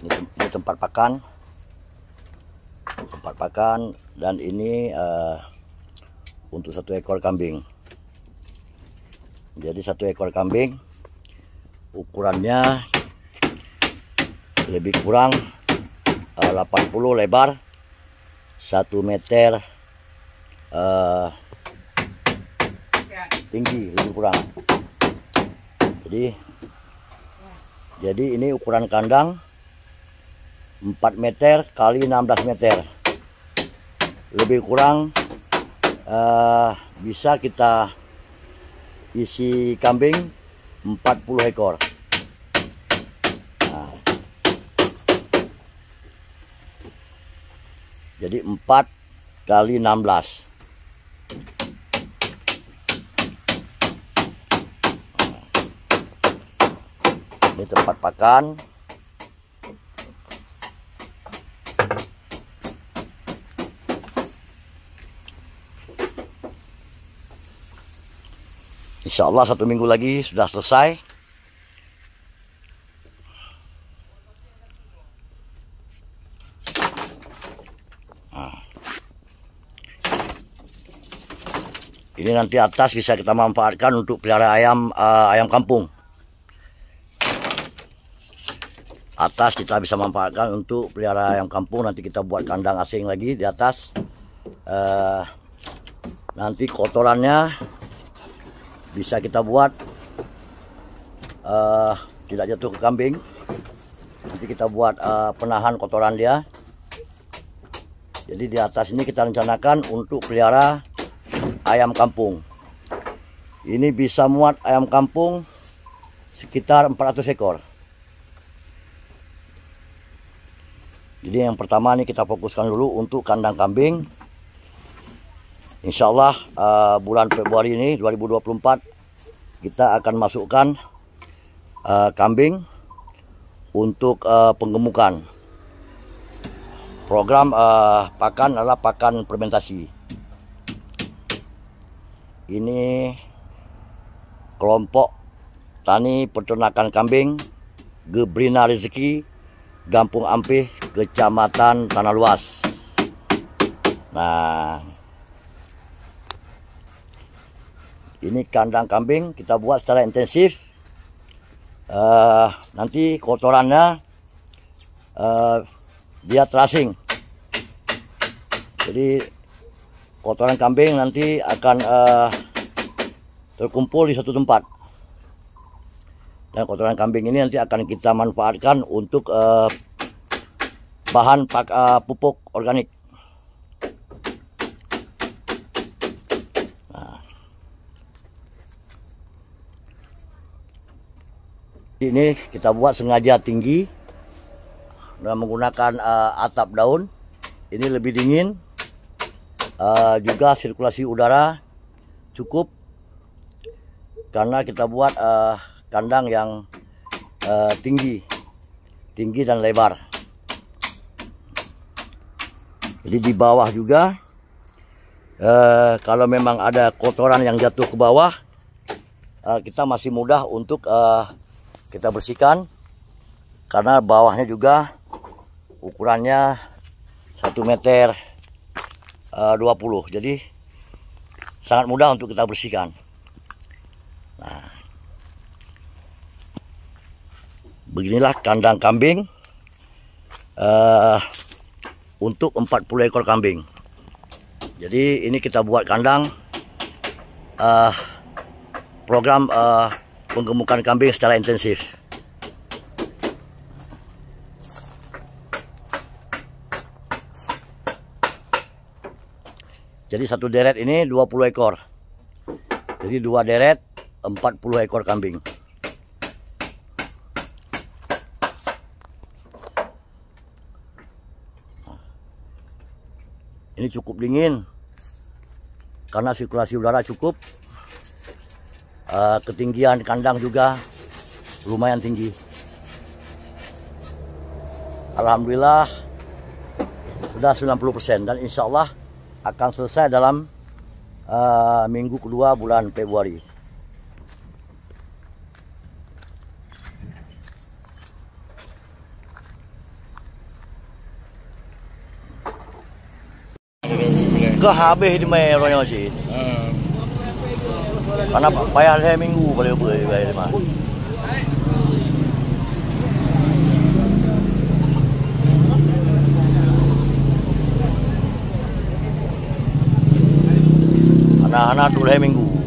Ini tempat pakan, dan ini untuk 1 ekor kambing. Jadi 1 ekor kambing ukurannya lebih kurang 80 lebar, 1 meter tinggi lebih kurang. Jadi ini ukuran kandang 4 meter kali 16 meter. Lebih kurang bisa kita isi kambing 40 ekor. Nah, jadi 4 kali 16. Ini tempat pakan. Insya Allah 1 minggu lagi sudah selesai. Ini nanti atas bisa kita manfaatkan untuk pelihara ayam kampung. Atas kita bisa manfaatkan untuk pelihara ayam kampung. Nanti kita buat kandang asing lagi di atas. Nanti kotorannya bisa kita buat tidak jatuh ke kambing. Nanti kita buat penahan kotoran dia. Jadi di atas ini kita rencanakan untuk pelihara ayam kampung. Ini bisa muat ayam kampung sekitar 400 ekor. Jadi yang pertama nih kita fokuskan dulu untuk kandang kambing. Insya Allah bulan Februari ini 2024 kita akan masukkan kambing untuk penggemukan. Program pakan adalah pakan fermentasi. Ini kelompok tani peternakan kambing Gebrina Rezeki, Gampung Ampih, Kecamatan Tanah Luas. Nah, ini kandang kambing kita buat secara intensif. Nanti kotorannya dia terasing. Jadi kotoran kambing nanti akan terkumpul di satu tempat. Dan kotoran kambing ini nanti akan kita manfaatkan untuk bahan pupuk organik. Ini kita buat sengaja tinggi dengan menggunakan atap daun. Ini lebih dingin, juga sirkulasi udara cukup karena kita buat kandang yang tinggi dan lebar. Jadi di bawah juga, kalau memang ada kotoran yang jatuh ke bawah, kita masih mudah untuk kita bersihkan. Karena bawahnya juga ukurannya 1 meter 20. Jadi sangat mudah untuk kita bersihkan. Nah, beginilah kandang kambing untuk 40 ekor kambing. Jadi ini kita buat kandang program penggemukan kambing secara intensif. Jadi satu deret ini 20 ekor. Jadi 2 deret 40 ekor kambing. Ini cukup dingin karena sirkulasi udara cukup. Ketinggian kandang juga lumayan tinggi. Alhamdulillah sudah 90% dan insya Allah akan selesai dalam minggu kedua bulan Februari. Ke habis di merahnya aja. Karena payah saya minggu boleh bayar di mana. Anak-anak dulu minggu.